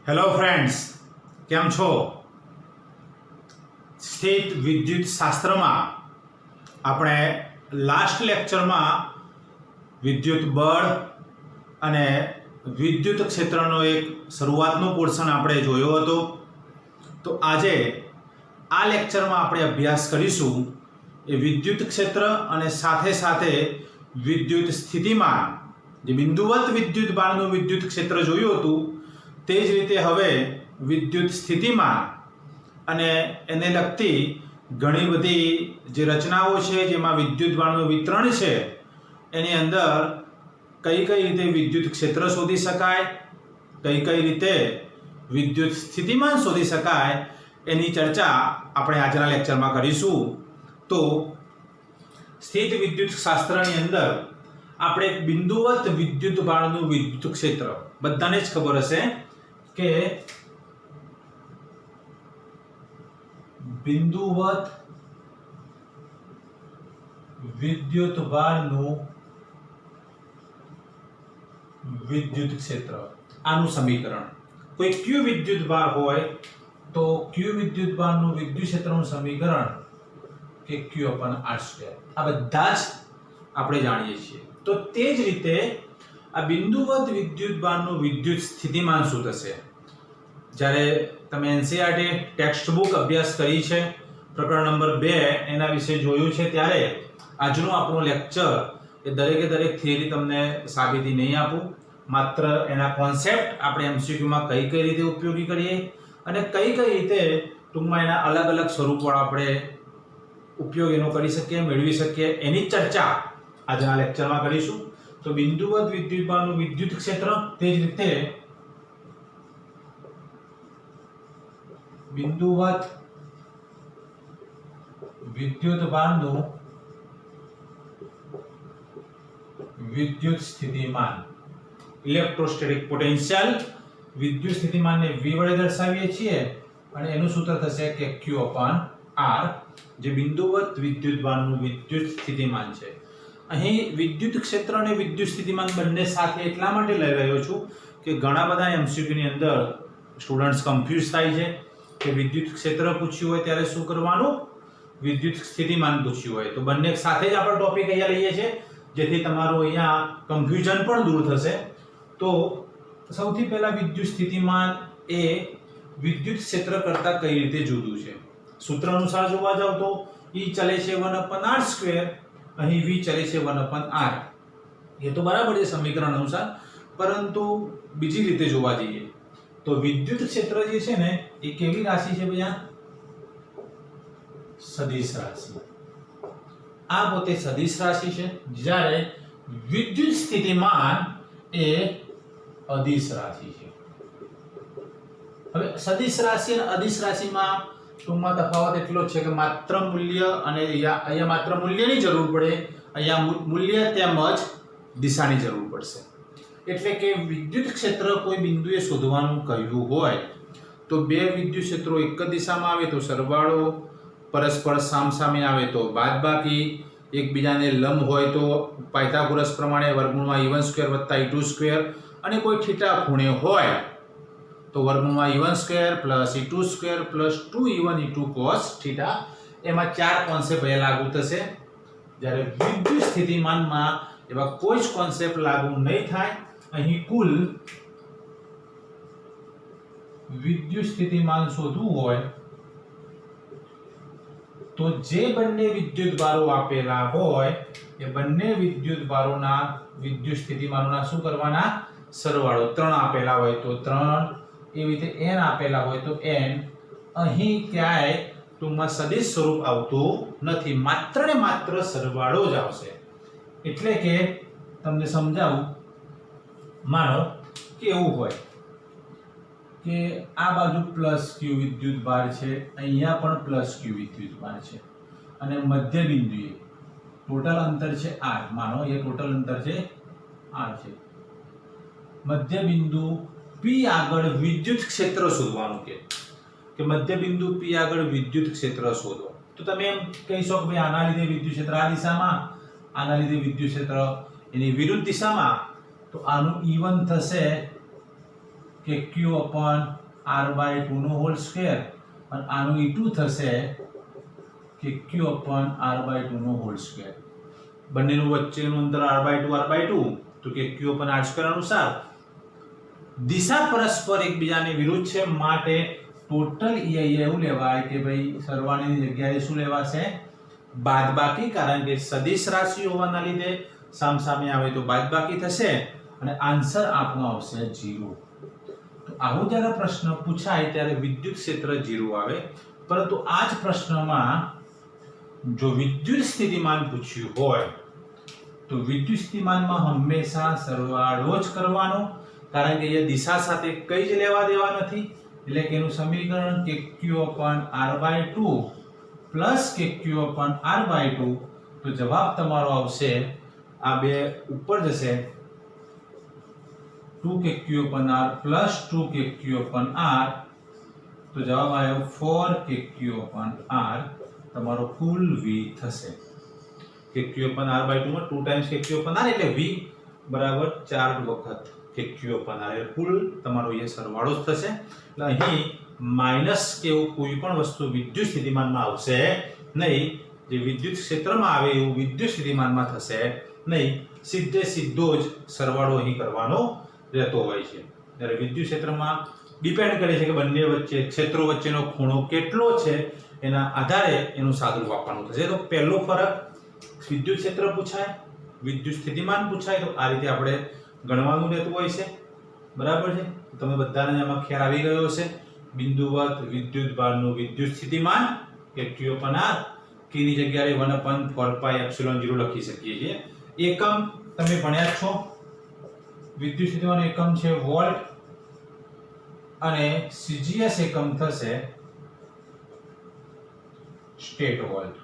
Hello friends, કેમ છો? સ્થિત વિદ્યુત શાસ્ત્રમાં આપણે લાસ્ટ લેક્ચરમાં વિદ્યુત બળ અને વિદ્યુત ક્ષેત્રનો એક શરૂઆતનો પોર્શન આપણે જોયો હતો. તો આજે આ લેક્ચરમાં આપણે અભ્યાસ કરીશું એ વિદ્યુત ક્ષેત્ર અને સાથે સાથે વિદ્યુત સ્થિતિમાન. જે બિંદુવત વિદ્યુત બાણનું વિદ્યુત ક્ષેત્ર જોયું હતું તે જ રીતે હવે વિદ્યુત સ્થિતિમાન અને એને લગતી ઘણી બધી જે રચનાઓ છે જેમાં વિદ્યુત બાણનું વિતરણ છે એની અંદર કઈ રીતે વિદ્યુત ક્ષેત્ર શોધી શકાય, કઈ રીતે વિદ્યુત સ્થિતિમાન શોધી શકાય એની ચર્ચા આપણે આજના લેક્ચરમાં કરીશું. તો સ્થિત વિદ્યુત શાસ્ત્રની અંદર આપણે બિંદુવત વિદ્યુત બાણનું વિદ્યુત ક્ષેત્ર બધાને જ ખબર હશે કે બિંદુવત વિદ્યુત બાણનું વિદ્યુત ક્ષેત્ર આનું સમીકરણ. કોઈ ક્યુ વિદ્યુત બાર હોય તો ક્યુ વિદ્યુત બારનું વિદ્યુત ક્ષેત્રનું સમીકરણ કે Q/R². આ બધા જ આપણે જાણીએ છીએ. તો તે જ રીતે આ બિંદુવત વિદ્યુત બારનું વિદ્યુત સ્થિતિમાન શું થશે? જ્યારે તમે એનસીઈઆરટી ટેક્સ્ટ બુક અભ્યાસ કરી છે, પ્રકરણ નંબર 2 એના વિશે જોયું છે, ત્યારે આજનો આપણો લેક્ચર એ દરેકે દરેક થિયરી તમને સાબિતી નહીં આપું, માત્ર એના કોન્સેપ્ટ આપણે એમસીક્યુમાં કઈ રીતે ઉપયોગી કરીએ અને કઈ રીતે ટૂંકમાં એના અલગ અલગ સ્વરૂપો આપણે ઉપયોગ એનો કરી શકીએ, મેળવી શકીએ, એની ચર્ચા આજના લેક્ચરમાં કરીશું. તો બિંદુવત વિદ્યુત બારનું વિદ્યુત ક્ષેત્ર, તે જ રીતે બિંદુવત વિદ્યુત બારનું વિદ્યુત સ્થિતિમાન. ઇલેક્ટ્રોસ્ટેટિક પોટેન્શિયલ વિદ્યુત સ્થિતિમાનને V વડે દર્શાવીએ છીએ અને એનું સૂત્ર થશે કે Q/R, જે બિંદુવત વિદ્યુત બારનું વિદ્યુત સ્થિતિમાન છે. અહીં વિદ્યુત ક્ષેત્ર અને વિદ્યુત સ્થિતિમાન બંને સાથે એટલા માટે લઈ રહ્યો છું કે ઘણા બધા એમસીક્યુ ની અંદર સ્ટુડન્ટ્સ કન્ફ્યુઝ થાય છે કે વિદ્યુત ક્ષેત્ર પૂછ્યું હોય ત્યારે શું કરવાનું, વિદ્યુત સ્થિતિમાન પૂછ્યું હોય તો બંને સાથે જ આપણે ટોપિક અહીંયા લઈએ છીએ, જેથી તમારું અહીંયા કન્ફ્યુઝન પણ દૂર થશે. તો સૌથી પહેલા વિદ્યુત સ્થિતિમાન એ વિદ્યુત ક્ષેત્ર કરતા કઈ રીતે જુદું છે? સૂત્ર અનુસાર જોવા જાવ તો E ચલે છે 1/r², અહીં V ચલે છે 1/r. એ તો બરાબર છે સમીકરણ અનુસાર, પરંતુ બીજી રીતે જોવા જઈએ તો વિદ્યુત ક્ષેત્ર જે છે ને એ કેવી રાશિ છે ભૈયા? સદિશ રાશિ. આ પોતે સદિશ રાશિ છે, જ્યારે વિદ્યુત સ્થિતિમાન એ અદિશ રાશિ છે. હવે સદિશ રાશિ અને અદિશ રાશિમાં ટૂંકમાં તફાવત એટલો જ છે કે માત્ર મૂલ્ય અને અહીંયા માત્ર મૂલ્યની જરૂર પડે, અહીંયા મૂલ્ય તેમજ દિશાની જરૂર પડશે. એટલે કે વિદ્યુત ક્ષેત્ર કોઈ બિંદુએ શોધવાનું કહ્યું હોય તો બે વિદ્યુત ક્ષેત્રો એક જ દિશામાં આવે તો સરવાળો, પરસ્પર સામસામે આવે તો બાદબાકી, એકબીજાને લંબ હોય તો પાયથાગોરસ પ્રમાણે વર્ગમૂળમાં E1² + E2², અને કોઈ થીટા ખૂણે હોય તો વર્ગમૂળમાં E1² + E2² + 2E1 E2 cos θ. એમાં ચાર કોન્સેપ્ટ અહીંયા લાગુ થશે, જ્યારે વિદ્યુત સ્થિતિમાનમાં એવા કોઈ જ કોન્સેપ્ટ લાગુ નહીં થાય. અહીં કુલ વિદ્યુત સ્થિતિમાન શોધવું હોય તો જે બંને વિદ્યુત બારો આપેલા હોય એ બંને વિદ્યુત બારોના વિદ્યુત સ્થિતિમાનોના શું કરવાના? સરવાળો. 3 આપેલા હોય તો 3, એવી રીતે n આપેલા હોય તો n. અહીં ક્યાંય ટૂંકમાં સદિશ સ્વરૂપ આવતું નથી, માત્ર ને માત્ર સરવાળો જ આવશે. એટલે કે તમને સમજાવું, માનો કે એવું હોય કે આ બાજુ +q વિદ્યુત બાર છે, અહીંયા પણ +q વિદ્યુત બાર છે, અને મધ્ય બિંદુએ ટોટલ અંતર છે r. માનો એ ટોટલ અંતર છે r છે. મધ્ય બિંદુ P આગળ વિદ્યુત ક્ષેત્ર શોધવાનું કે મધ્ય બિંદુ P આગળ વિદ્યુત ક્ષેત્ર શોધો. તો તમે એમ કહી શકો ભાઈ આના લીધે વિદ્યુત ક્ષેત્ર આ દિશામાં, આના લીધે વિદ્યુત ક્ષેત્ર એની વિરુદ્ધ દિશામાં, તો આનું E1 થશે કે q upon r/2 નો હોલ સ્ક્વેર અને આનું e2 થશે કે q upon r/2 નો હોલ સ્ક્વેર. બંનેનું વચ્ચેનું અંતર r/2 તો કે q upon r સ્ક્વેર અનુસાર દિશા પરસ્પર એકબીજાની વિરુદ્ધ છે માટે ટોટલ E અહીંયા એવું લેવાય કે ભાઈ સરવાળાની જગ્યાએ શું લેવાશે બાદબાકી, કારણ કે સદિશ રાશિ હોવાના લીધે સામસામે આવે તો બાદબાકી થશે અને આન્સર આપણો આવશે 0. તો આવો જ્યારે પ્રશ્ન પૂછાય ત્યારે વિદ્યુત ક્ષેત્ર 0 આવે, પરંતુ આ જ પ્રશ્નમાં જો વિદ્યુત સ્થિતિમાન પૂછ્યું હોય તો વિદ્યુત સ્થિતિમાનમાં હંમેશા સરવાળો જ કરવાનો, કારણ કે એ દિશા સાથે કંઈ જ લેવા દેવા નથી. એટલે કે એનું સમીકરણ કે q upon r/2 પ્લસ કે q upon r/2, તો જવાબ તમારો આવશે આ બે ઉપર જશે 2 કે q upon r પ્લસ 2 કે q upon r, તો જવાબ આવ્યો 4 કે q upon r તમારો કુલ v થશે. કે q upon r/2 માં 2 ટાઈમ્સ કે q upon r એટલે v બરાબર 4 વખત કે q upon r, એટલે કુલ તમારો એ સરવાળો જ થશે. એટલે અહીં માઈનસ કે એવું કોઈ પણ વસ્તુ વિદ્યુત સ્થિતિમાનમાં આવશે નહીં. જે વિદ્યુત ક્ષેત્રમાં આવે એવું વિદ્યુત સ્થિતિમાનમાં થશે નહીં. સીધો જ સરવાળો અહીં કરવાનો રહેતો હોય છે. ત્યારે વિદ્યુત ક્ષેત્રમાં ડિપેન્ડ કરે છે કે બંને વચ્ચે ક્ષેત્રો વચ્ચેનો ખૂણો કેટલો છે, એના આધારે એનું સાદુરૂપ આપવાનું થશે. તો પહેલો ફરક વિદ્યુત ક્ષેત્ર પૂછાય, વિદ્યુત સ્થિતિમાન પૂછાય તો આ રીતે આપણે ગણવાનું રહેતું હોય છે. બરાબર છે? તમે બધાને આમાં ખ્યાલ આવી ગયો હશે. બિંદુવત વિદ્યુત ભારનું વિદ્યુત સ્થિતિમાન કે q upon r, k ની જગ્યાએ 1/4πε0 લખી શકીએ છીએ. એકમ તમે ભણ્યા જ છો, વિદ્યુત સ્થિતિમાનનો એકમ છે વોલ્ટ અને CGS એકમ થશે સ્ટેટ વોલ્ટ.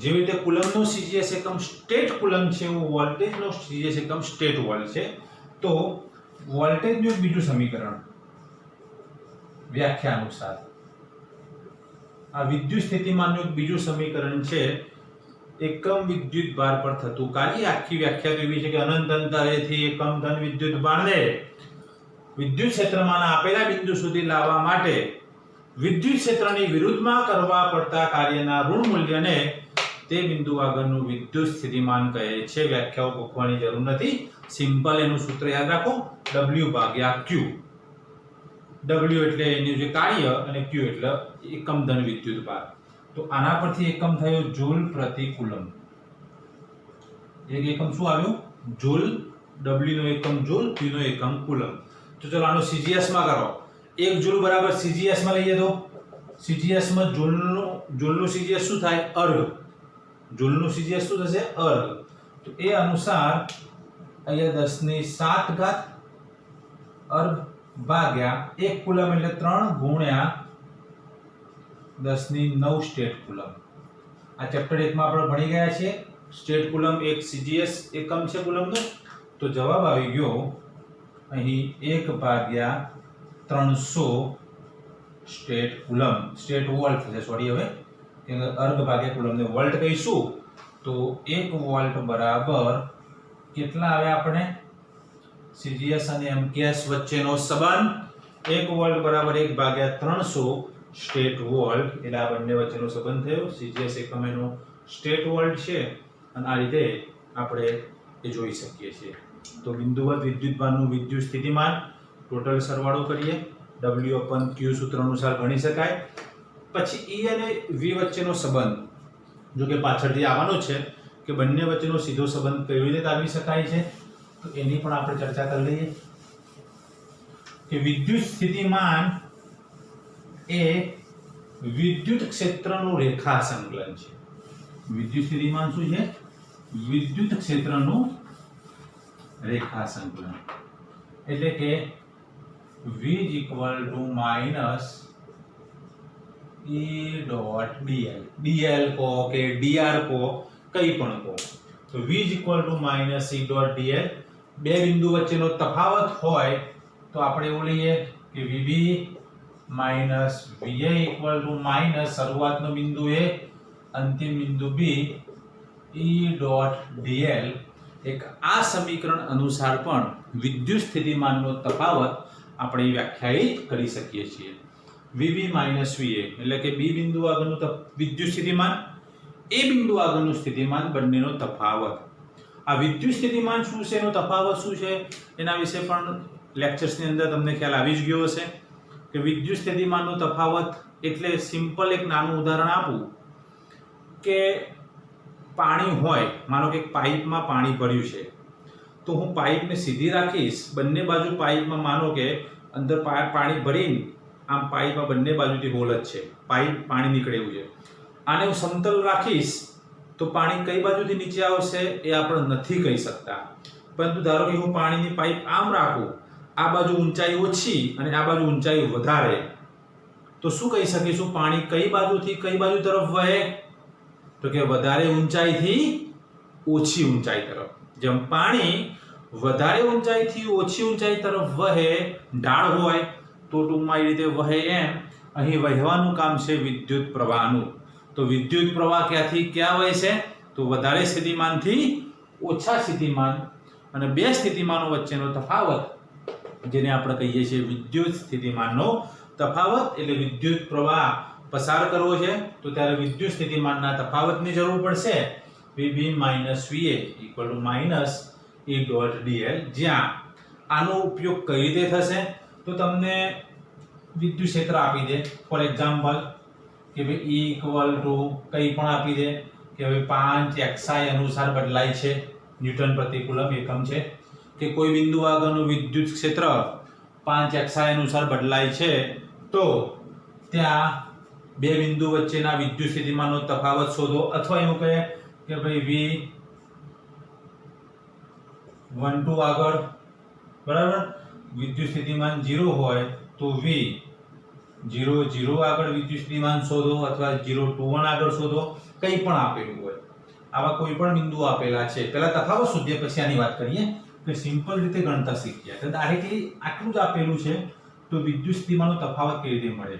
જેવી રીતે કુલમનો CGS એકમ સ્ટેટ કુલમ છે એવું વોલ્ટેજનો CGS એકમ સ્ટેટ વોલ્ટ છે. તો વોલ્ટેજનું એક બીજું સમીકરણ વ્યાખ્યા અનુસાર આ વિદ્યુત સ્થિતિમાનનું એક બીજું સમીકરણ છે એકમ વિદ્યુત ભાર પર થતું કાર્ય. આખી વ્યાખ્યા એવી છે કે અનંત અંતરેથી એકમ ધન વિદ્યુત ભારને વિદ્યુત ક્ષેત્રમાં આપેલા બિંદુ સુધી લાવવા માટે વિદ્યુત ક્ષેત્રની વિરુદ્ધમાં કરવા પડતા કાર્યના ઋણ મૂલ્યને તે બિંદુ આગળનું વિદ્યુત સ્થિતિમાન કહે છે. વ્યાખ્યાઓ ગોખવાની જરૂર નથી, સિમ્પલ એનું સૂત્ર યાદ રાખો, W/Q. W એટલે એનું જે કાર્ય અને Q એટલે એકમ ધન વિદ્યુત ભાર. તો આના પરથી એકમ થયો જૂલ પ્રતિ કુલમ. એક એકમ શું આવ્યું? જૂલ. W નો એકમ જૂલ, Q નો એકમ કુલમ. તો ચલો આનો CGS માં કરો. 1 જૂલ બરાબર CGS માં લઈએ તો CGS માં જૂલનું CGS શું થાય? અર્ધ. જૂલનું CGS શું થશે? અર્ધ. તો એ અનુસાર અહીંયા 10⁷ અર્ધ ભાગ્યા 1 કુલમ એટલે 3 ગુણ્યા 10⁹ સ્ટેટ કુલમ. આ ચેપ્ટર 1 માં આપણે ભણી ગયા છીએ. સ્ટેટ કુલમ એક CGS એકમ છે કુલમનો. તો જવાબ આવી ગયો અહીં 1/300 સ્ટેટ કુલમ. સ્ટેટ વોલ્ટ થશે, સોરી, હવે અર્ધ ભાગ્યા કુલમને વોલ્ટ કહીશું. તો 1 વોલ્ટ બરાબર કેટલા આવે આપણે CGS અને MKS વચ્ચેનો સંબંધ? 1 વોલ્ટ બરાબર 1/300 સ્ટેટ વોલ્ટ. એટલે આ બંને વચ્ચેનો સંબંધ થયો. CGS એકમ એનો સ્ટેટ વોલ્ટ છે અને આ રીતે આપણે એ જોઈ શકીએ છીએ. તો બિંદુવત વિદ્યુત ભારનું વિદ્યુત સ્થિતિમાન ટોટલ સરવાળો કરીએ W/Q સૂત્ર અનુસાર ગણી શકાય. પછી E અને V વચ્ચેનો સંબંધ જો કે પાછળથી આવવાનો છે કે બંને વચ્ચેનો સીધો સંબંધ કેવી રીતે તારવી શકાય છે, તો એની પણ આપણે ચર્ચા કરી લઈએ. કે વિદ્યુત સ્થિતિમાન એ વિદ્યુત ક્ષેત્રનું રેખા સંકલન છે. વિદ્યુત સ્થિતિમાન શું છે? વિદ્યુત ક્ષેત્રનું રેખા સંકલન. એટલે કે V - E.dl. dl કહો કે dr કહો, કંઈ પણ કહો. તો V E.dl. બે બિંદુ વચ્ચેનો તફાવત હોય તો આપણે એવું લઈએ કે VB VA શરૂઆતનો બિંદુ A અંતિમ બિંદુ B E.dl. એક આ સમીકરણ અનુસાર પણ વિદ્યુત સ્થિતિમાનનો તફાવત આપણે વ્યાખ્યાયિત કરી શકીએ છીએ. VB માઇનસ VA એટલે કે બી બિંદુ આગળનું વિદ્યુત સ્થિતિમાન, એ બિંદુ આગળનું સ્થિતિમાન બંનેનો તફાવત. આ વિદ્યુત સ્થિતિમાન શું છે, એનો તફાવત શું છે, એના વિશે પણ લેક્ચર્સની અંદર તમને ખ્યાલ આવી જ ગયો હશે કે વિદ્યુત સ્થિતિમાનનો તફાવત એટલે સિમ્પલ એક નાનું ઉદાહરણ આપું કે પાણી હોય, માનો કે પાઇપમાં પાણી ભર્યું છે, તો હું પાઇપને સીધી રાખીશ, બંને બાજુ પાઇપમાં માનો કે અંદર પાણી ભરીને આમ પાઇપમાં બંને બાજુથી હોલ જ છે, પાઇપ પાણી નીકળે એવું છે. આને હું સમતલ રાખીશ તો પાણી કઈ બાજુથી નીચે આવશે એ આપણે નથી કહી શકતા. પરંતુ ધારો કે હું પાણીની પાઇપ આમ રાખું, આ બાજુ ઊંચાઈ ઓછી અને આ બાજુ ઊંચાઈ વધારે, તો શું કહી શકીશું, પાણી કઈ બાજુથી કઈ બાજુ તરફ વહે, તો કે વધારે ઊંચાઈથી ઓછી ઊંચાઈ તરફ. જેમ પાણી વધારે ઊંચાઈથી ઓછી ઊંચાઈ તરફ વહે, ઢાળ હોય તો ટૂંકમાં એ રીતે વહે, એમ અહીં વહેવાનું કામ છે વિદ્યુત પ્રવાહનું. તો વિદ્યુત પ્રવાહ ક્યાંથી ક્યાં વહે છે, તો વધારે સ્થિતિમાનથી ઓછા સ્થિતિમાન, અને બે સ્થિતિમાનો વચ્ચેનો તફાવત જેને આપણે કહીએ છીએ વિદ્યુત સ્થિતિમાનનો તફાવત. એટલે વિદ્યુત પ્રવાહ પસાર કરવો છે તો ત્યારે વિદ્યુત સ્થિતિમાનના તફાવતની જરૂર પડશે. VB minus VA equal to minus E dot dl. જ્યાં આનો ઉપયોગ કઈ રીતે થશે, તો તમને વિદ્યુત ક્ષેત્ર આપી દે, ફોર એક્ઝામ્પલ કે ભાઈ E ઇક્વલ ટુ કંઈ પણ આપી દે કે ભાઈ 5 XI અનુસાર બદલાય છે, ન્યૂટન પ્રતિ કુલમ એકમ છે, કે કોઈ બિંદુ આગળનું વિદ્યુત ક્ષેત્ર 5 XI અનુસાર બદલાય છે, તો ત્યાં બે બિંદુ વચ્ચેના વિદ્યુત સ્થિતિમાનનો તફાવત શોધો. અથવા એવું કહે કે ભાઈ V12 આગળ બરાબર વિદ્યુત સ્થિતિમાન 0 હોય તો V00 આગળ વિદ્યુત સ્થિતિમાન શોધો, અથવા 021 આગળ શોધો, કંઈ પણ આપેલું હોય. આવા કોઈ પણ બિંદુ આપેલા છે, પહેલા તફાવત શોધીએ પછી આની વાત કરીએ કે સિમ્પલ રીતે ગણતા શીખ્યા. તો ડાયરેક્ટલી આટલું જ આપેલું છે તો વિદ્યુત સ્થિતિમાનનો તફાવત કેવી રીતે મળે,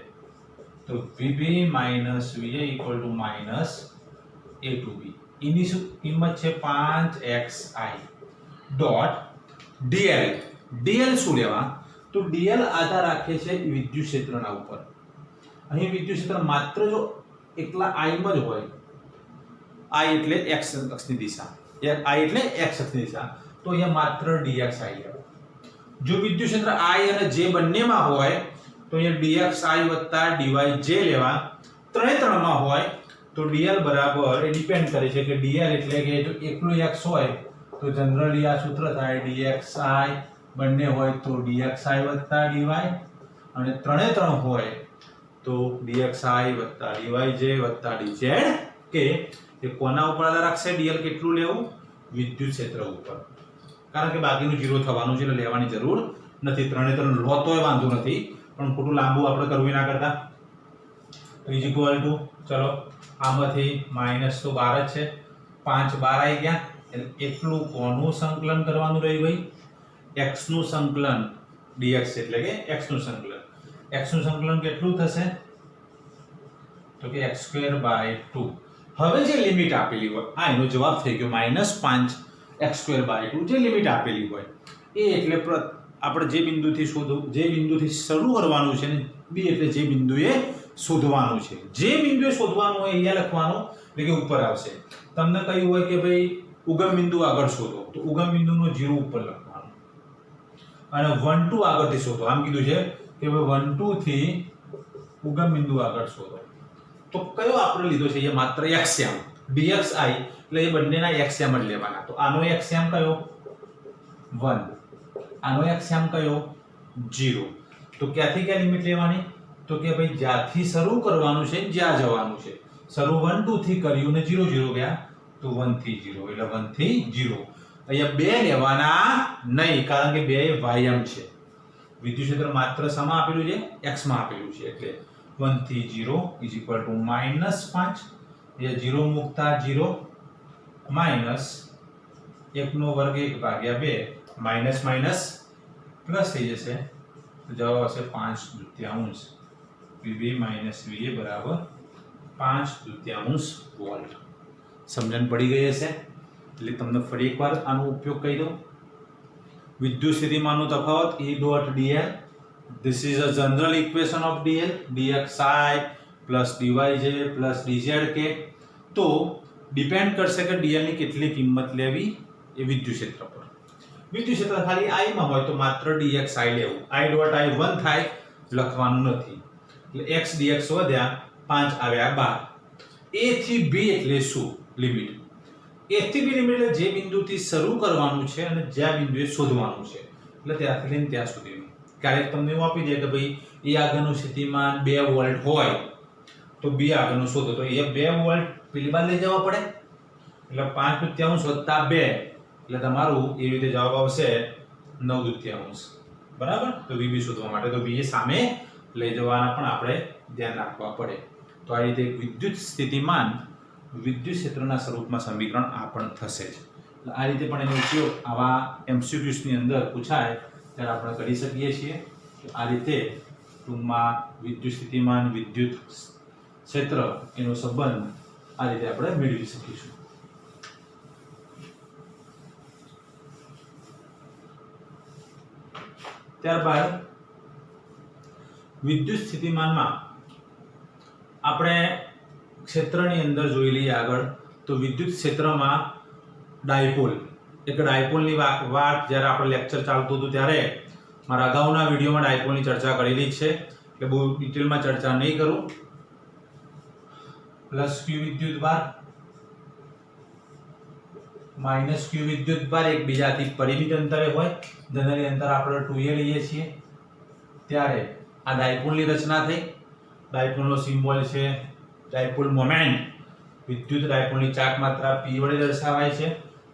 તો VB minus VA equal to minus A to B. એની શું કિંમત છે 5XI ડોટ dl. dl શું લેવા, તો dl આધાર રાખે છે વિદ્યુત ક્ષેત્રના ઉપર. અહીં વિદ્યુત ક્ષેત્ર માત્ર જો એકલા I માં જ હોય, I એટલે x અક્ષની દિશા, I એટલે x અક્ષની દિશા, તો અહીંયા માત્ર dxi લેવા. જો વિદ્યુત ક્ષેત્ર I અને j બંનેમાં હોય તો અહીંયા dxi વત્તા dyj લેવા. ત્રણેમાં હોય તો dl બરાબર, એ ડિપેન્ડ કરે છે કે dl એટલે કે જો એકલું x હોય તો જનરલી આ સૂત્ર થાય dxi, બંને હોય તો dxi વત્તા dy, અને ત્રણ હોય તો dxi વત્તા dyj વત્તા dz, કે એ કોના ઉપર આધાર રાખશે, dl કેટલું લેવું, વિદ્યુત ક્ષેત્ર ઉપર. કારણ કે બાકીનું 0 થવાનું છે એટલે લેવાની જરૂર નથી. ત્રણ લો તોય વાંધો નથી, પણ ખોટું લાંબુ આપણે કરવું ના કરતા. ઇઝ ઇક્વલ ટુ, ચલો આમાંથી માઇનસ તો 12 જ છે, 5 12 આવી ગયા, એટલે એટલું કોનું સંકલન કરવાનું રહ્યું ભાઈ, x નું સંકલન, dx એટલે કે x નું સંકલન. x નું સંકલન કેટલું થશે, તો કે x²/2. હવે જે લિમિટ આપેલી હોય, આ એનો જવાબ થઈ ગયો -5 x²/2. જે લિમિટ આપેલી હોય એ એટલે આપણે જે બિંદુથી શરૂ કરવાનું છે ને, b એટલે જે બિંદુએ શોધવાનું છે, જે બિંદુએ શોધવાનું હોય અહીંયા લખવાનું, એટલે કે ઉપર આવશે. તમને કહ્યું હોય કે ભાઈ ઉગમ બિંદુ આગળ શોધો, તો ઉગમ બિંદુનો 0 ઉપર લખવાનું, અને 1 2 આગળથી શોધો, આમ કીધું છે કે ભાઈ 1 2 થી ઉગમ બિંદુ આગળ શોધો. તો કયો આપણે લીધો છે, એ માત્ર xm dxi, એટલે એ બંનેના xm જ લેવાના. તો આનો xm કયો 1, આનો xm કયો 0. તો ક્યાંથી ક્યાં લિમિટ લેવાની, તો કે ભાઈ જ્યાંથી શરૂ કરવાનું છે જ્યાં જવાનું છે. શરૂ 1 2 થી કર્યું ને 0 0 ગયા, તો 1 થી 0, એટલે 1 થી 0. અહીંયા બે લેવાના નહીં, કારણ કે બે વાયમ છે. વિદ્યુત ક્ષેત્ર માત્ર શેમાં આપેલું છે, x માં આપેલું છે, એટલે 1 થી 0 ઇઝ ઇક્વલ ટુ -5. એ 0 મૂકતા 0 માઇનસ 1 નો વર્ગ 1 ભાગ્યા 2, માઇનસ માઇનસ પ્લસ થઈ જશે, તો જવાબ આવશે 5/2. VB માઇનસ VA બરાબર 5/2 વોલ્ટ. સમજણ પડી ગઈ હશે? એટલે તમને ફરી એકવાર આનો ઉપયોગ કહી દઉં વિદ્યુત સ્થિતિમાનનો તફાવત E dot dl. This is a general equation of dl, dxi plus dyj plus dzk. તો ડિપેન્ડ કરશે કે dl ની કેટલી કિંમત લેવી એ વિદ્યુત ક્ષેત્ર પર. વિદ્યુત ક્ષેત્ર ખાલી I માં હોય તો માત્ર dxi લેવું. I ડોટ I 1 થાય લખવાનું નથી. એટલે x dx વધ્યા 5 આવ્યા 12. a થી b એટલે શું? લિમિટ. a થી b લિમિટ એટલે જે બિંદુથી શરૂ કરવાનું છે અને જ્યાં બિંદુએ શોધવાનું છે. એટલે ત્યાંથી લઈને ત્યાં સુધીનું. ક્યારેક તમને એવું આપી દે કે ભાઈ a આગળનું સ્થિતિમાન 2 વોલ્ટ હોય તો b આગળનું શોધો તો એ 2 વોલ્ટ પેલી બાજુ લઈ જવા પડે. એટલે 5/3 વત્તા 2 એટલે તમારું એ રીતે જવાબ આવશે 9/3. બરાબર? તો VB શોધવા માટે તો b એ સામે લઈ જવાના પણ આપણે ધ્યાન રાખવા પડે. તો આ રીતે વિદ્યુત સ્થિતિમાન વિદ્યુત ક્ષેત્રના સ્વરૂપમાં સમીકરણ આ પણ થશે જ. એટલે આ રીતે પણ એનો ઉપયોગ આવા MCQs ની અંદર પૂછાય ત્યારે આપણે કરી શકીએ છીએ. તો આ રીતે ટૂંકમાં વિદ્યુત સ્થિતિમાન વિદ્યુત ક્ષેત્ર એનો સંબંધ આ રીતે આપણે મેળવી શકીશું. ત્યારબાદ વિદ્યુત સ્થિતિમાનમાં આપણે ક્ષેત્રની અંદર જોઈ લઈએ આગળ તો વિદ્યુત ક્ષેત્રમાં ડાયપોલ એક ડાયપોલની વાત જ્યારે આપણે લેક્ચર ચાલતું હતું ત્યારે મારા અગાઉના વિડીયોમાં ડાયપોલની ચર્ચા કરેલી છે એટલે બહુ ડિટેલમાં ચર્ચા નહીં કરું. પ્લસ ક્યુ વિદ્યુતભાર માઇનસ ક્યુ વિદ્યુતભાર એકબીજાથી પરિમિત અંતરે હોય. જનરલી અંતર આપણે 2a લઈએ છીએ. ત્યારે આ ડાયપોલની રચના થઈ. ડાયપોલનો સિમ્બોલ છે ડાયપોલ મોમેન્ટ. વિદ્યુત ડાયપોલની ચાક માત્રા p વડે દર્શાવાય છે.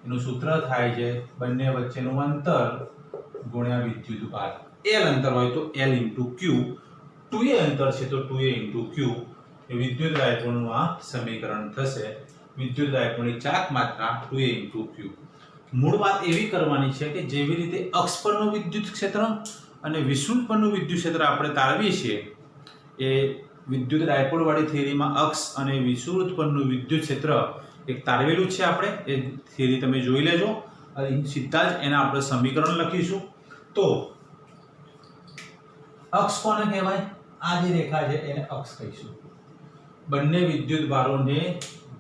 એનું સૂત્ર થાય છે બંને વચ્ચેનું અંતર ગુણ્યા વિદ્યુતભાર. l અંતર હોય તો l * q. 2a અંતર છે તો 2a * q. એ વિદ્યુત ડાયપોલનું આ સમીકરણ થશે. વિદ્યુત ડાયપોલની ચાક માત્રા 2a * q. મૂળ વાત એવી કરવાની છે કે જેવી રીતે અક્ષ પરનું વિદ્યુત ક્ષેત્ર અને વિષુવૃત્ત પરનું વિદ્યુત ક્ષેત્ર આપણે તારવીએ છીએ એ વિદ્યુત ડાયપોલ વાળી થિયરીમાં અક્ષ અને વિષુવૃત્ત પરનું વિદ્યુત ક્ષેત્ર એક તારવેલું છે. આપણે એ થિયરી તમે જોઈ લેજો. સીધા જ એના આપણે સમીકરણ લખીશું. તો અક્ષ કોને કહેવાય? આ જે રેખા છે એને અક્ષ કહીશું. બંને વિદ્યુત ભારોને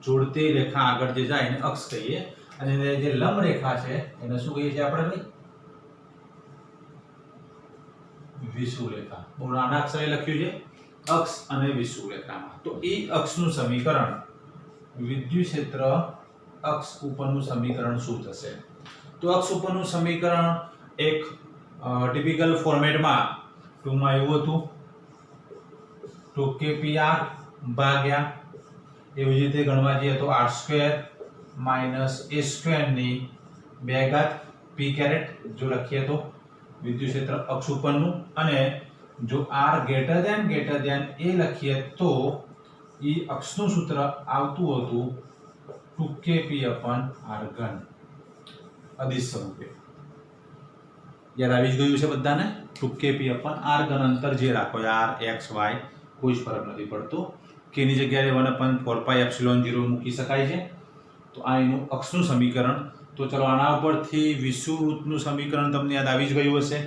જોડતી રેખા આગળ જે જાય એને અક્ષ કહીએ. અને જે લંબ રેખા છે એને શું કહીએ છીએ આપણે? ભાઈ વિષુવૃત્ત રેખા. બહુ નાના અક્ષરે લખ્યું છે અક્ષ અને વિષુવૃત્ત રેખામાં. તો એ અક્ષનું સમીકરણ વિદ્યુત ક્ષેત્ર અક્ષ ઉપરનું સમીકરણ શું થશે? તો અક્ષ ઉપરનું સમીકરણ એક ટિપિકલ ફોર્મેટમાં ટૂંકમાં એવું હતું 2kpr ભાગ્યા એવી રીતે ગણવા જઈએ તો r² - a² ની 2 ઘાત p કેરેટ જો લખીએ તો વિદ્યુત ક્ષેત્ર અક્ષ ઉપરનું. અને જો r > a લખીએ તો એ અક્ષનું સૂત્ર આવતું હતું 2kp/r3 અદિશ સ્વરૂપે. યાદ આવી જ ગયું છે બધાને? 2kp/r3 અંતર જે રાખો r x y કોઈ જ ફરક નથી પડતો. k ની જગ્યાએ 1/4πε0 મૂકી શકાય છે. તો આ એનું અક્ષનું સમીકરણ. તો ચલો આના ઉપરથી વિષુવૃત્તનું સમીકરણ તમને યાદ આવી જ ગયું હશે.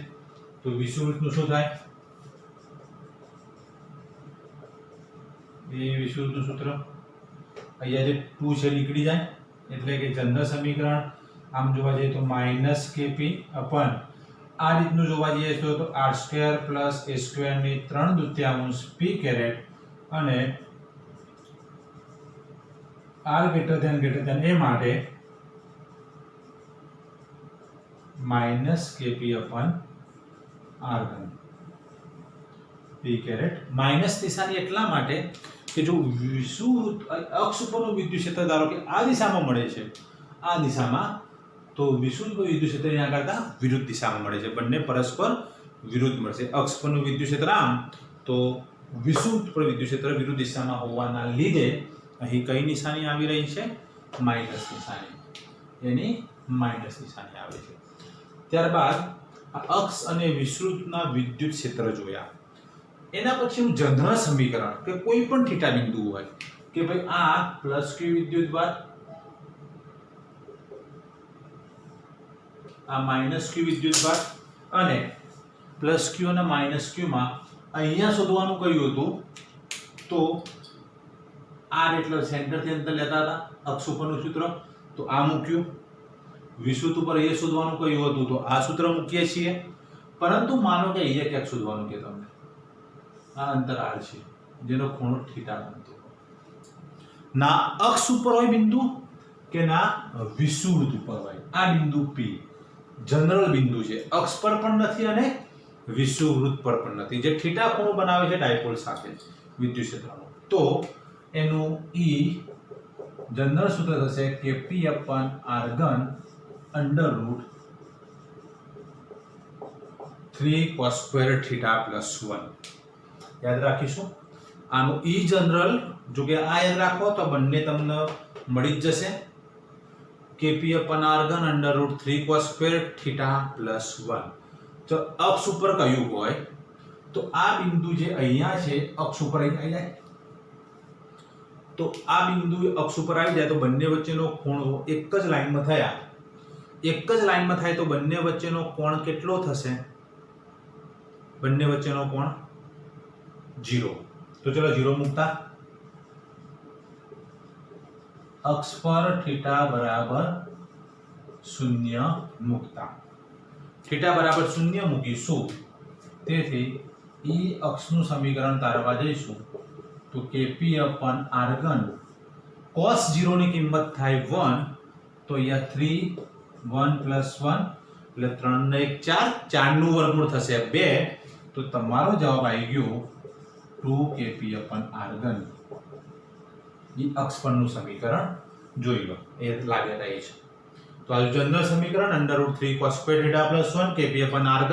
તો વિષુવૃત્તનું શું થાય? એ વિષુવૃત્તનું સૂત્ર અહીંયા જે 2 છે નીકળી જાય એટલે કે જનરલ સમીકરણ આમ જોવા જઈએ તો -kp આ રીતનું જોવા જઈએ તો r² + a² ની 3/2 p કેરેટ અને r > a માટે -kp/r3 p કેરેટ. માઇનસ નિશાની એટલા માટે કે જો વિષુવૃત્ત અક્ષ ઉપરનું વિદ્યુત ક્ષેત્ર ધારો કે આ દિશામાં મળે છે આ દિશામાં તો વિષુવૃત્ત વિદ્યુત ક્ષેત્ર એના કરતા વિરુદ્ધ દિશામાં મળે છે. બંને પરસ્પર વિરુદ્ધ મળશે. અક્ષ પરનું વિદ્યુત ક્ષેત્ર આમ તો વિષુવૃત્ત પર વિદ્યુત ક્ષેત્ર વિરુદ્ધ દિશામાં હોવાના લીધે અહીં કઈ નિશાની આવી રહી છે? માઇનસ નિશાની. એની માઇનસ નિશાની આવે છે. ત્યારબાદ આ અક્ષ અને વિષુવૃત્તના વિદ્યુત ક્ષેત્ર જોયા. એના પછી હું જનરલ સમીકરણ કે કોઈ પણ થીટા બિંદુ હોય કે ભાઈ આ પ્લસ q વિદ્યુતભાર આ માઇનસ ક્યુ વિદ્યુતભાર અને પ્લસ ક્યુ અને માઇનસ ક્યુમાં અહીંયા શોધવાનું કહ્યું હતું તો આર એટલે સેન્ટરથી અંતર લેતા હતા અક્ષ ઉપરનું સૂત્ર તો આ મૂક્યું વિષુવૃત્ત ઉપર એ શોધવાનું કહ્યું હતું તો આ સૂત્ર મૂકીએ છીએ પરંતુ માનો કે અહીંયા ક્યાંક શોધવાનું કે તમને આ અંતર આર છે જેનો ખૂણો થીટા બનતો ના અક્ષ ઉપર હોય બિંદુ કે ના વિષુવૃત્ત ઉપર હોય આ બિંદુ P જનરલ બિંદુ છે અક્ષ પર પણ નથી અને વિષુવવૃત્ત પર પણ નથી જે થીટા ખૂણો બનાવે છે ડાયપોલ સાથે વિદ્યુત ક્ષેત્રનો તો એનું E જનરલ સૂત્ર થશે કે P/r3 cos² θ + 1 યાદ રાખીશું આનું E જનરલ જો કે આ યાદ રાખો તો બંને તમને મળી જ જશે કે P/r3 cos² θ + 1 જો અક્ષ ઉપર કયું હોય તો આ બિંદુ જે અહીંયા છે અક્ષ ઉપર આવી જાય તો આ બિંદુ અક્ષ ઉપર આવી જાય તો બંને વચ્ચેનો ખૂણો એક જ લાઈનમાં થયા એક જ લાઈનમાં થાય તો બંને વચ્ચેનો કોણ કેટલો થશે બંને વચ્ચેનો કોણ 0 તો ચલો 0 મૂકતા અક્ષ પર θ બરાબર 0 મૂકતા θ બરાબર 0 મૂકીશું તેથી E અક્ષનું સમીકરણ તારવા જઈશું તો Kp/r3 cos 0 ની કિંમત થાય 1 તો અહીંયા 3 1 + 1 એટલે 3 ને 1 4 4 નું વર્ગમૂળ થશે 2 તો તમારો જવાબ આવી ગયો 2 Kp/r3 એ અક્ષ પરનું સમીકરણ જોઈ લો એ લાગે રહી છે તો આ જનરલ સમીકરણ √3 cos² θ + 1 Kp/r3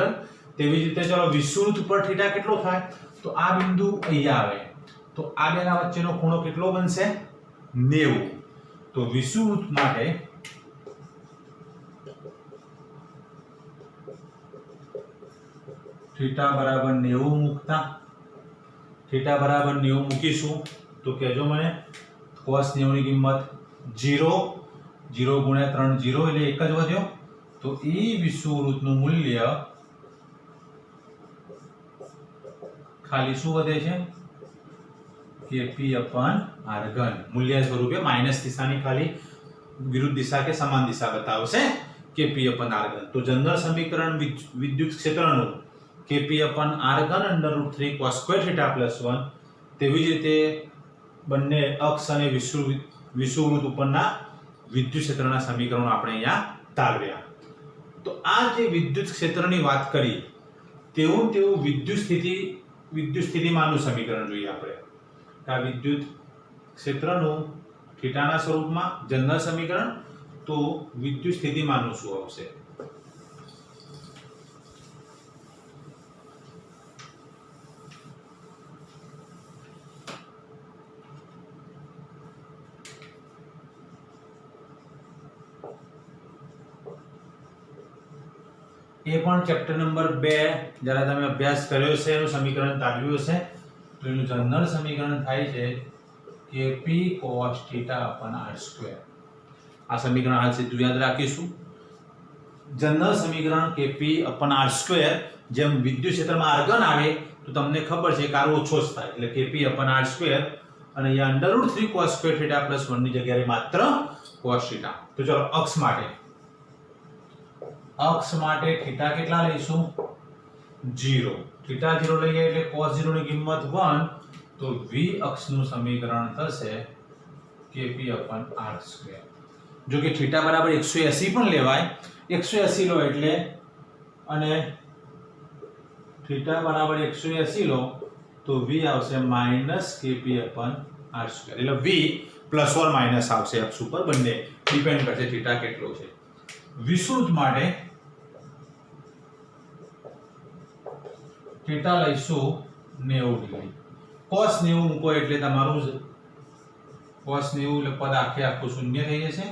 તેવી જ રીતે ચલો વિષુવવૃત્ત પર θ કેટલો થાય તો આ બિંદુ અહીંયા આવે તો આ બેના વચ્ચેનો ખૂણો કેટલો બનશે 90 તો વિષુવવૃત્ત માટે θ બરાબર 90 મૂકતા θ બરાબર 90 મૂકીશું તો કહેજો મને cos 90 ની કિંમત 0 0 × 3 0 એટલે એક જ વધ્યો તો E વિષુવવૃત્તનું મૂલ્ય ખાલી શું વધે છે Kp/r3 મૂલ્ય સ્વરૂપે માઈનસ દિશાની ખાલી વિરુદ્ધ દિશા કે સમાન દિશા બતાવશે Kp/r3 તો જનરલ સમીકરણ વિદ્યુત ક્ષેત્રનું Kp/r3 √3 cos² θ + 1 તેવી જ રીતે બંને અક્ષ અને વિષુવવૃત્ત ઉપરના વિદ્યુત ક્ષેત્રના સમીકરણો આપણે અહીંયા તારવ્યા તો આ જે વિદ્યુત ક્ષેત્રની વાત કરી તેવું વિદ્યુત સ્થિતિમાનનું સમીકરણ જોઈએ આપણે આ વિદ્યુત ક્ષેત્રનું થીટાના સ્વરૂપમાં જનરલ સમીકરણ તો વિદ્યુત સ્થિતિમાનનું શું આવશે એ પણ ચેપ્ટર નંબર 2 જ્યારે તમે અભ્યાસ કર્યો છે એનું સમીકરણ તારવ્યું હશે તો એનું જનરલ સમીકરણ થાય છે Kp cos θ/r2 આ સમીકરણ હાલ સીધું યાદ રાખીશું જનરલ સમીકરણ Kp/r2 જેમ વિદ્યુત ક્ષેત્રમાં r3 આવે તો તમને ખબર છે કે r ઓછો જ થાય એટલે Kp/r2 અને અહીંયા √3 cos² θ + 1 ની જગ્યાએ માત્ર cos θ તો ચલો અક્ષ માટે θ કેટલા લઈશું 0 θ 0 લઈએ એટલે cos 0 ની કિંમત 1 તો v અક્ષનું સમીકરણ થશે Kp/r2 જો કે θ બરાબર 180 પણ લેવાય 180 લો એટલે અને θ બરાબર 180 લો તો v આવશે -Kp/r2 એટલે v પ્લસ ઓર માઈનસ આવશે અક્ષ ઉપર બંને ડિપેન્ડ કરશે θ કેટલો છે વિષુવવૃત્ત માટે θ લઈશું 90 ડિગ્રી cos 90 મૂકો એટલે તમારું cos 90 એટલે પદ આખું શૂન્ય થઈ જશે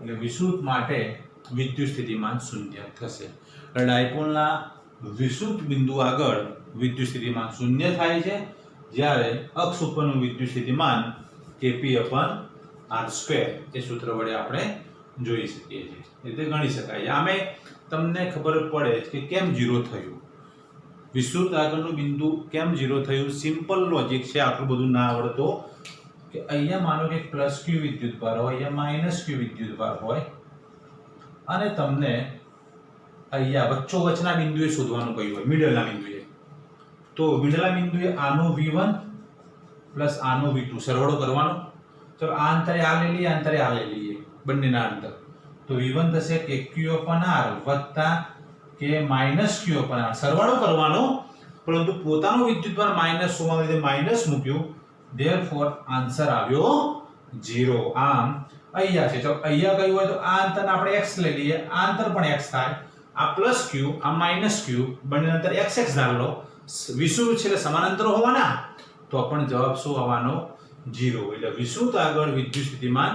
એટલે વિષુવવૃત્ત માટે વિદ્યુત સ્થિતિમાન શૂન્ય થશે એટલે ડાયપોલના વિષુવવૃત્ત બિંદુ આગળ વિદ્યુત સ્થિતિમાન શૂન્ય થાય છે જ્યારે અક્ષ ઉપરનું વિદ્યુત સ્થિતિમાન Kp/r2 એ સૂત્ર વડે આપણે જોઈ શકીએ છીએ, એટલે ગણી શકાય. આમે તમને ખબર પડે કે કેમ 0 થયું, વિષુવવૃત્ત આગળનું બિંદુ કેમ 0 થયું. સિમ્પલ લોજિક છે, આટલું બધું ના આવડતો કે અહીંયા માનો કે +q વિદ્યુતભાર હોય, અહીંયા -q વિદ્યુતભાર હોય અને તમને અહીંયા વચ્ચોવચના બિંદુએ શોધવાનું કહ્યું હોય, મિડલના બિંદુએ. તો મિડલના બિંદુએ આનો v1 પ્લસ આનો v2 સરવાળો કરવાનો. ચલો આ અંતરે આ લઈ લઈએ, આ અંતરે આ લઈ લઈએ, બંનેના અંતર. તો v1 થશે કે q/r વત્તા કે -q/r સરવાળો કરવાનો, પરંતુ પોતાનો વિદ્યુતભાર માઈનસ હોવાને લીધે માઈનસ મૂક્યું, ધેરફોર આન્સર આવ્યો 0. આમ અહીંયા છે, ચલો અહીંયા કયું હોય તો આ અંતરને આપણે x લઈ લઈએ, આ અંતર પણ x થાય, આ +q આ -q બંને અંતર x ધાર લો. વિષુવવૃત્ત છે એટલે સમાંતર હોવાના, તો પણ જવાબ શું આવવાનો 0. એટલે વિષુવવૃત્ત આગળ વિદ્યુત સ્થિતિમાન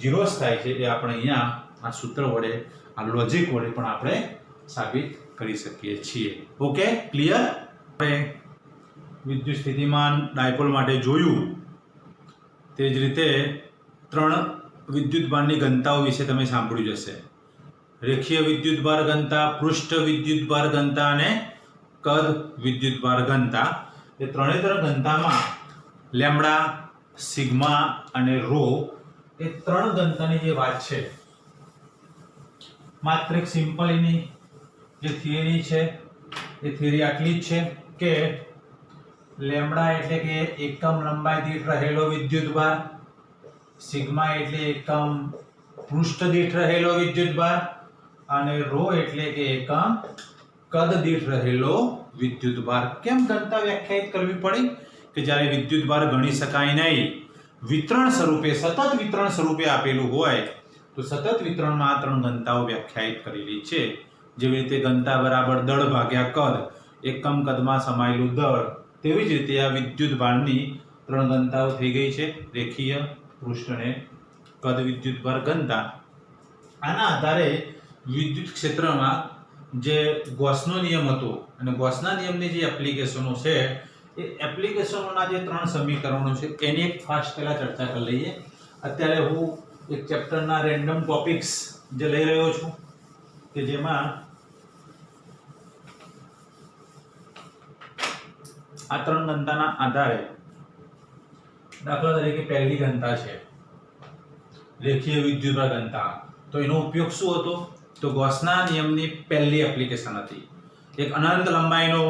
0 જ થાય છે. એ આપણે અહીંયા આ સૂત્ર વડે, આ લોજિક વડે પણ આપણે સાબિત કરી શકીએ છીએ. Okay, clear? આપણે વિદ્યુત સ્થિતિમાન ડાયપોલ માટે જોયું, તે જ રીતે 3 વિદ્યુતભારની ઘનતાઓ વિશે તમે સાંભળ્યું જ હશે. રેખીય વિદ્યુતભાર ઘનતા, પૃષ્ઠ વિદ્યુતભાર ઘનતા અને કદ વિદ્યુતભાર ઘનતા. એ ત્રણે ઘનતામાં લેમ્બડા, સિગ્મા અને રો એ 3 ઘનતાની જે વાત છે, માત્ર એક સિમ્પલ એની જે થિયરી છે એ થિયરી આટલી જ છે કે લેમ્બડા એટલે કે એકમ લંબાઈ દીઠ રહેલો વિદ્યુતભાર, સિગ્મા એટલે એકમ પૃષ્ઠ દીઠ રહેલો વિદ્યુતભાર અને રો એટલે કે એકમ કદ દીઠ રહેલો વિદ્યુતભાર. કેમ ઘનતા વ્યાખ્યાયિત કરવી પડી? કે જ્યારે વિદ્યુતભાર ગણી શકાય નહીં, વિતરણ સ્વરૂપે, સતત વિતરણ સ્વરૂપે આપેલું હોય તો સતત વિતરણમાં 3 ઘનતાઓ વ્યાખ્યાયિત કરેલી છે. જેવી રીતે ઘનતા બરાબર દળ ભાગ્યા કદ, એકમ કદમાં સમાયેલું દળ, તેવી જ રીતે આ વિદ્યુતભારની 3 ઘનતાઓ થઈ ગઈ છે, રેખીય, પૃષ્ઠ અને કદ વિદ્યુતભાર ઘનતા. આના આધારે વિદ્યુત ક્ષેત્રમાં જે ગોસનો નિયમ હતો અને ગોસના નિયમની જે એપ્લિકેશનો છે, એ એપ્લિકેશનોના જે 3 સમીકરણો છે એની એક ફાસ્ટ પહેલા ચર્ચા કરી લઈએ. અત્યારે હું એક ચેપ્ટરના રેન્ડમ ટોપિક્સ જે લઈ રહ્યો છું કે જેમાં આ 3 ઘનતાના આધારે, દાખલા તરીકે પહેલી ઘનતા છે રેખીય વિદ્યુતભાર ઘનતા, તો એનો ઉપયોગ શું હતો? તો ગોસના નિયમની પહેલી એપ્લિકેશન હતી. એક અનંત લંબાઈનો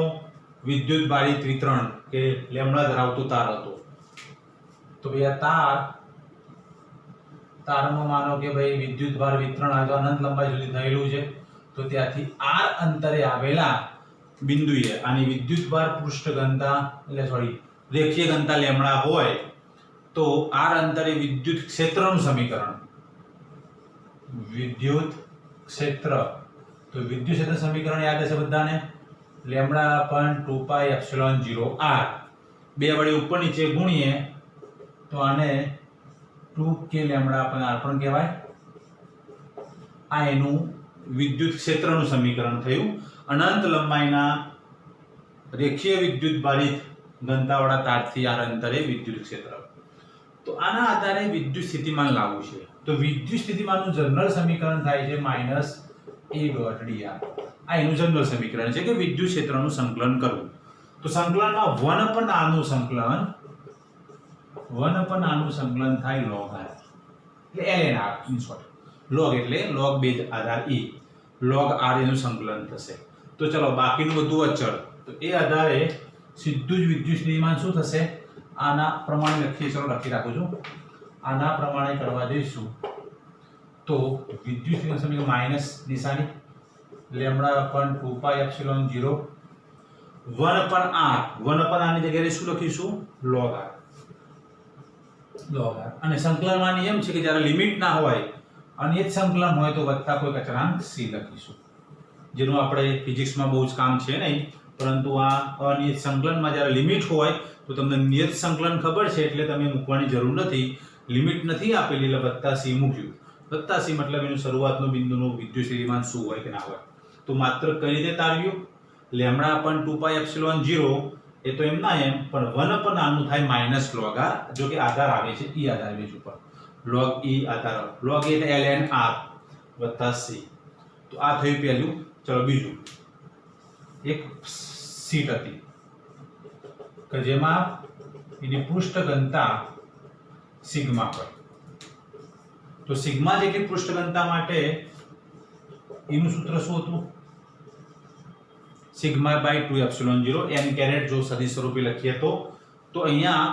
વિદ્યુત ભારિત વિતરણ કે લેમ્બડા ધરાવતો તાર હતો. તો ભાઈ આ તારમાં માનો કે ભાઈ વિદ્યુતભાર વિતરણ આ અનંત લંબાઈ સુધી થયેલું છે, તો ત્યાંથી r અંતરે આવેલા બિંદુએ આની વિદ્યુતભાર પૃષ્ઠ ઘનતા એટલે સોરી રેખીય ઘનતા લેમ્બડા હોય તો r અંતરે વિદ્યુત ક્ષેત્રનું સમીકરણ, વિદ્યુત ક્ષેત્ર, તો વિદ્યુત ક્ષેત્ર સમીકરણ યાદ હશે બધાને, λ/2πε0r. બે વડે ઉપર નીચે ગુણીએ તો આને 2k લેમ્બડા r પણ કહેવાય. આ એનું વિદ્યુત ક્ષેત્રનું સમીકરણ થયું. અનંત લંબાઈના રેખીય વિદ્યુત ભારિત ઘનતાવાળા તારથી r અંતરે વિદ્યુત ક્ષેત્ર. તો આના આધારે વિદ્યુત સ્થિતિમાન લાવવું છે. તો વિદ્યુત સ્થિતિમાનનું જનરલ સમીકરણ થાય છે -A.dr. આ એનું જનરલ સમીકરણ છે કે વિદ્યુત ક્ષેત્રનું સંકલન કરવું. તો સંકલનમાં 1/r નું સંકલન થાય log r, એટલે ln r in short. log એટલે log બેઝ આધાર e, log r એનું સંકલન થશે. તો ચલો બાકીનું બધું અચળ, તો એ આધારે સીધું જ વિદ્યુત સ્થિતિમાન શું થશે? આના પ્રમાણે લખીએ, ચલો લખી રાખું છું. આના પ્રમાણે કરવા જઈશું તો વિદ્યુત સ્થિતિમાન સમીકરણ માઈનસ નિશાની λ/2πε0 1/r ની જગ્યાએ શું લખીશું? log r. અને સંકલનમાં નિયમ છે કે જ્યારે લિમિટ ના હોય અને એ જ સંકલન હોય તો વત્તા કોઈ અચળાંક c લખીશું, જેનું આપણે ફિઝિક્સમાં બહુ જ કામ છે નહીં. પરંતુ આ અનિયત સંકલનમાં જ્યારે લિમિટ હોય તો તમને નિયત સંકલન ખબર છે એટલે તમે મૂકવાની જરૂર નથી. લિમિટ નથી આપેલી એટલે વત્તા c મૂક્યું. વત્તા c મતલબ એનું શરૂઆતનું બિંદુનું વિદ્યુત સ્થિતિમાન શું હોય કે ના હોય. તો માત્ર કઈ રીતે તારવ્યું? λ/2πε0 એ તો એમ ના એમ, પણ 1/r નું થાય -log r, જો કે આધાર આવે છે e આધાર બેઝ ઉપર. log e આ તરફ log e એટલે ln r વત્તા c. તો આ થયું પહેલું. ચલો બીજું એક શીટ હતી કે જેમાં એની પૃષ્ઠ ઘનતા સિગ્મા પર. તો સિગ્મા જેટલી પૃષ્ઠ ઘનતા માટે એનું સૂત્ર શું હતું? Sigma by 2 epsilon 0 n caret જો સદિશ સ્વરૂપે લખીએ તો અહીંયા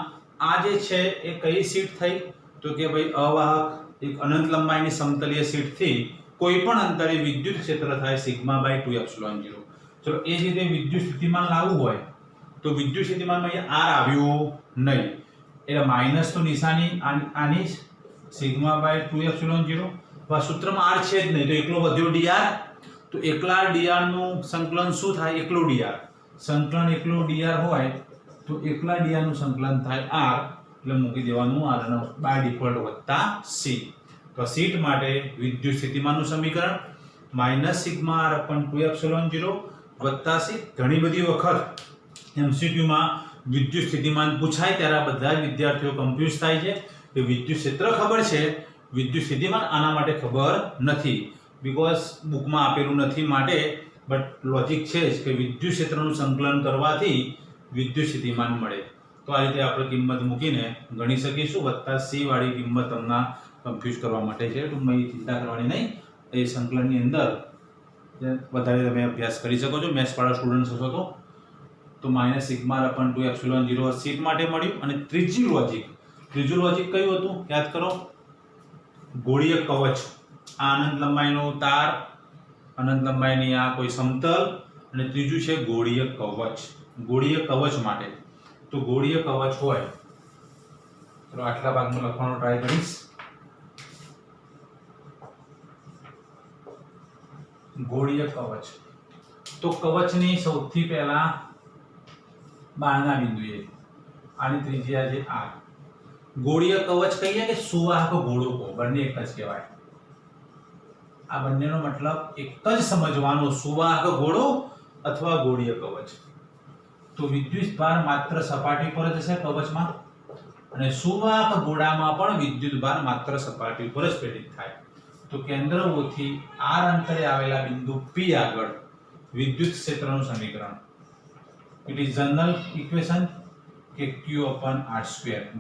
આ જે છે એ કઈ શીટ થઈ? તો કે ભાઈ અવાહક એક અનંત લંબાઈની સમતલીય શીટથી કોઈ પણ અંતરે વિદ્યુત ક્ષેત્ર થાય સિગ્મા બાય 2 એપ્સિલોન 0. ચલો એ જ રીતે વિદ્યુત સ્થિતિમાન લાવવું હોય તો વિદ્યુત સ્થિતિમાનમાં અહીંયા r આવ્યું નહીં એટલે માઈનસ તો નિશાની આની સિગ્મા બાય 2 એપ્સિલોન 0. આ સૂત્રમાં r છે જ નહીં તો એકલો વધ્યો dr. તો એકલા dr નું સંકલન શું થાય? એકલો dr. સંકલન એકલો dr હોય તો એકલા dr નું સંકલન થાય r એટલે મૂકી દેવાનું r નો બાય ડિફોલ્ટ વત્તા c. તો શીટ માટે વિદ્યુત સ્થિતિમાનનું સમીકરણ માઈનસ સિગ્મા r અપન 2 એપ્સિલોન 0 વત્તા c. ઘણી બધી વખત MCQ માં વિદ્યુત સ્થિતિમાન પૂછાય ત્યારે આ બધા વિદ્યાર્થીઓ કન્ફ્યુઝ થાય છે કે વિદ્યુત ક્ષેત્ર ખબર છે, વિદ્યુત સ્થિતિમાન આના માટે ખબર નથી. બીકોઝ બુકમાં આપેલું નથી માટે બટ લોજિક છે જ કે વિદ્યુત ક્ષેત્રનું સંકલન કરવાથી વિદ્યુત સ્થિતિમાન મળે. તો આ રીતે આપણે કિંમત મૂકીને ગણી શકીશું. વત્તા c વાળી કિંમત તમને કન્ફ્યુઝ કરવા માટે છે. ટૂંકમાં ચિંતા કરવાની નહીં. એ સંકલનની અંદર વધારે તમે અભ્યાસ કરી શકો છો. મેથ્સ વાળા સ્ટુડન્ટ હશો તો માઇનસ સિગ્મા અપન 2 એપ્સિલોન 0 શીટ માટે મળ્યું. અને ત્રીજું લોજિક કયું હતું? યાદ કરો. ગોળીય કવચ. આ અનંત લંબાઈનો તાર, અનંત લંબાઈની આ કોઈ સમતલ, અને ત્રીજું છે ગોળીય કવચ. ગોળીય કવચ માટે તો ગોળીય કવચ હોય તો આટલા ભાગમાં લખવાનો ટ્રાય કરીશ. ગોળીય કવચ તો કવચની સૌથી પહેલા બાણના બિંદુએ આની ત્રિજ્યા છે r. ગોળીય કવચ કહીએ કે સુવાહક ગોળકો બંને એક જ કહેવાય. આ બંનેનો મતલબ એક જ સમજવાનો, સુવાહક ગોળો અથવા ગોળીય કવચ. તો વિદ્યુત ભાર માત્ર સપાટી પર જ હશે કવચમાં, અને સુવાહક ગોળામાં પણ વિદ્યુત ભાર માત્ર સપાટી પર જ પ્રેરિત થાય. તો કેન્દ્ર O થી r અંતરે આવેલા બિંદુ P આગળ વિદ્યુત ક્ષેત્રનું સમીકરણ. ઇટ ઇઝ જનરલ ઇક્વેશન કે q upon r².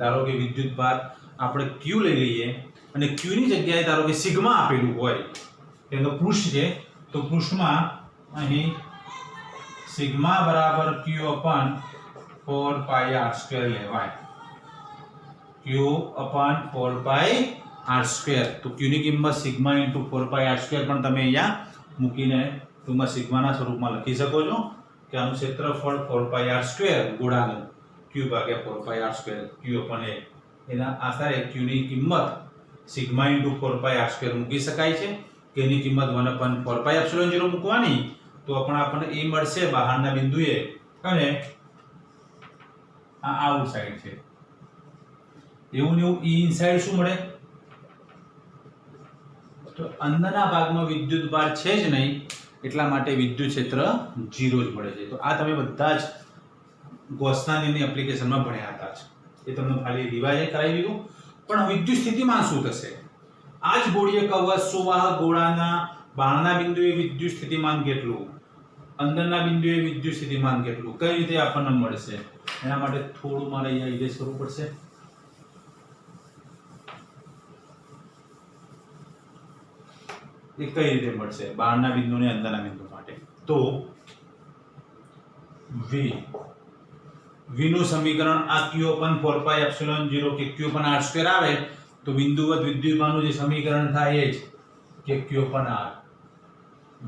ધારો કે વિદ્યુત ભાર આપણે q લઈ લઈએ અને q ની જગ્યાએ ધારો કે સિગ્મા આપેલું હોય, તેનો પૃષ્ઠ છે તો પૃષ્ઠમાં અહીં સિગ્મા બરાબર q upon 4 pi r² લેવાય. q upon 4 pi r². તો q ની કિંમત સિગ્મા * 4 pi r² પણ તમે અહીંયા મૂકીને ટૂંકમાં સિગ્માના સ્વરૂપમાં લખી શકો છો કે આનું ક્ષેત્રફળ 4 pi r² ગોળાનું q ભાગ્યા 4 pi r². q upon a એના આધારે q ની કિંમત સિગ્મા * 4 pi r² મૂકી શકાય છે કે એની કિંમત 1 upon 4 pi epsilon 0 મૂકવાની તો આપણને એ મળશે બહારના બિંદુએ, અને આ આઉટ સાઈડ છે. એવું ને એવું e ઇનસાઇડ શું મળે? તો અંદરના ભાગમાં વિદ્યુત ભાર છે જ નહીં એટલા માટે વિદ્યુત ક્ષેત્ર 0 જ મળે છે. તો આ તમે બધા જ ગૌસના નિયમની એપ્લિકેશનમાં ભણ્યા હતા જ. એ તમને ખાલી રિવાઇઝ કરાવી દીધું. પણ વિદ્યુત સ્થિતિમાન શું થશે? આ જ ગોળીય કવચ સુવાહક ગોળાના બહારના બિંદુએ વિદ્યુત સ્થિતિમાન કેટલું, અંદરના બિંદુએ વિદ્યુત સ્થિતિમાન કેટલું, કઈ રીતે આપણને મળશે? એના માટે થોડું મારે અહીંયા ઇરેઝ કરવું પડશે. એ કઈ રીતે મળશે બહારના બિંદુ અને અંદરના બિંદુ માટે? તો v નું સમીકરણ આ q upon 4 pi epsilon 0 કે q upon r² આવે તો બિંદુવત વિદ્યુતભારનું જે સમીકરણ થાય એ જ કે q upon r.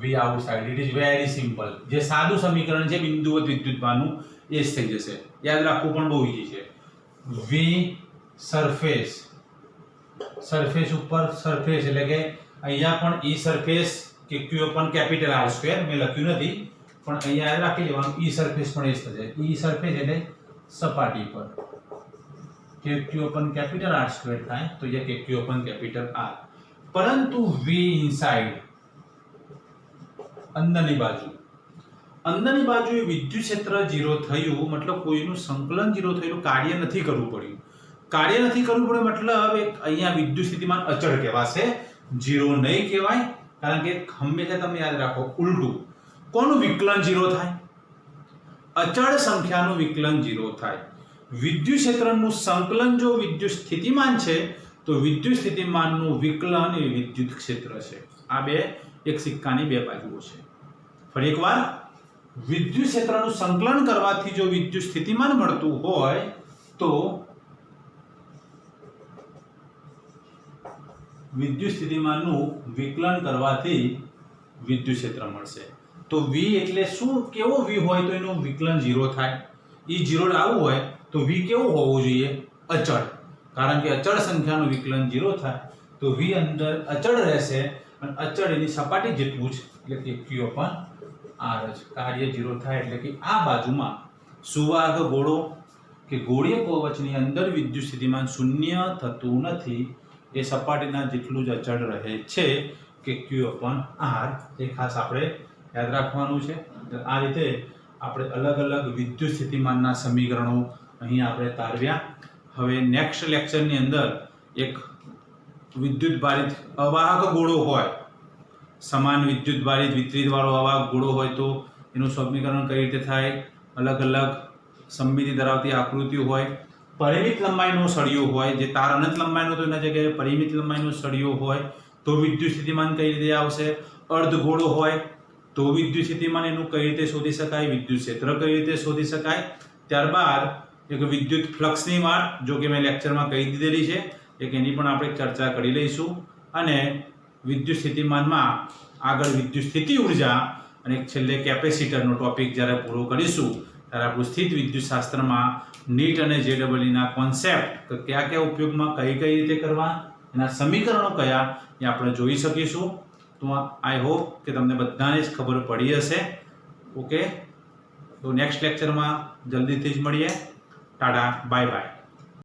v outside. It is very simple. જે સાદું સમીકરણ છે બિંદુવત વિદ્યુતભારનું એ જ થઈ જશે. યાદ રાખવું પણ બહુ ઈઝી છે. v સરફેસ ઉપર સરફેસ એટલે કે અહીંયા પણ e સરફેસ કે q upon કેપિટલ r² મેં લખ્યું નથી પણ અહીંયા યાદ રાખી લેવાનું e સરફેસ પણ એ જ થશે. e સરફેસ એટલે સપાટી પર કે q upon કેપિટલ r² થાય તો એ કે q upon કેપિટલ r. પરંતુ v ઇનસાઇડ અંદરની બાજુએ વિદ્યુત ક્ષેત્ર 0 થયું મતલબ કોઈનું સંકલન 0 થયું, કાર્ય નથી કરવું પડ્યું, કાર્ય નથી કરવું પડે મતલબ એક અહીંયા વિદ્યુત સ્થિતિમાન અચળ કહેવાશે, ઝીરો નહીં કહેવાય. કારણ કે હંમેશા તમે યાદ રાખો ઉલટું કોનું વિકલન ઝીરો થાય? અચળ સંખ્યાનું વિકલન ઝીરો થાય. વિદ્યુત ક્ષેત્રનું સંકલન જો વિદ્યુત સ્થિતિમાન છે તો વિદ્યુત સ્થિતિમાનનું વિકલન એ વિદ્યુત ક્ષેત્ર છે. આ બે એક સિક્કાની બે બાજુઓ છે. ફરી એકવાર, વિદ્યુત ક્ષેત્રનું સંકલન કરવાથી જો વિદ્યુત સ્થિતિમાન મળતું હોય તો વિદ્યુત સ્થિતિમાનનું વિકલન કરવાથી વિદ્યુત ક્ષેત્ર મળશે. તો V એટલે શું, કેવો V હોય તો એનું વિકલન ઝીરો થાય? એ ઝીરો લાવવું હોય તો V કેવું હોવું જોઈએ? અચળ. કારણ કે અચળ સંખ્યાનું વિકલન ઝીરો થાય તો V અંદર અચળ રહેશે અને અચળ એની સપાટી જેટલું જ, એટલે કે Q/R જ. કાર્ય ઝીરો થાય એટલે કે આ બાજુમાં સુવાહક ગોળો કે ગોળીય કવચની અંદર વિદ્યુત સ્થિતિમાન શૂન્ય થતું નથી, એ સપાટીના જેટલું જ અચળ રહે છે કે Q/R. એ ખાસ આપણે યાદ રાખવાનું છે. આ રીતે આપણે અલગ અલગ વિદ્યુત સ્થિતિમાનના સમીકરણો અહીં આપણે તારવ્યા. હવે નેક્સ્ટ લેક્ચરની અંદર એક વિદ્યુત ભારિત અવાહક ગોળો હોય, સમાન વિદ્યુત ભારિત વિતરિત વાળો અવાહક ગોળો હોય તો એનું સમીકરણ કઈ રીતે થાય, અલગ અલગ સમમિતિ ધરાવતી આકૃતિઓ હોય, પરિમિત લંબાઈનો સળિયો હોય, જે તાર અનંત લંબાઈનો તો એના જગ્યાએ પરિમિત લંબાઈનો સળિયો હોય તો વિદ્યુત સ્થિતિમાન કઈ રીતે આવશે, અર્ધગોળો હોય તો વિદ્યુત સ્થિતિમાન એનું કઈ રીતે શોધી શકાય, વિદ્યુત ક્ષેત્ર કઈ રીતે શોધી શકાય. ત્યારબાદ એક વિદ્યુત ફ્લક્સની વાત, જો કે મેં લેક્ચરમાં કહી દીધેલી છે, એક એની પણ આપણે ચર્ચા કરી લઈશું. અને વિદ્યુત સ્થિતિમાનમાં આગળ વિદ્યુત સ્થિતિ ઉર્જા અને છેલ્લે કેપેસિટરનો ટોપિક જ્યારે પૂરો કરીશું ત્યારે આપણું સ્થિત વિદ્યુત શાસ્ત્રમાં નીટ અને JEE કોન્સેપ્ટ કયા કયા ઉપયોગમાં કઈ રીતે કરવા, એના સમીકરણો કયા એ આપણે જોઈ શકીશું. તો આઈ હોપ કે તમને બધાને જ ખબર પડી હશે. ઓકે, તો નેક્સ્ટ લેક્ચરમાં જલ્દીથી જ મળીએ. Tata, bye bye.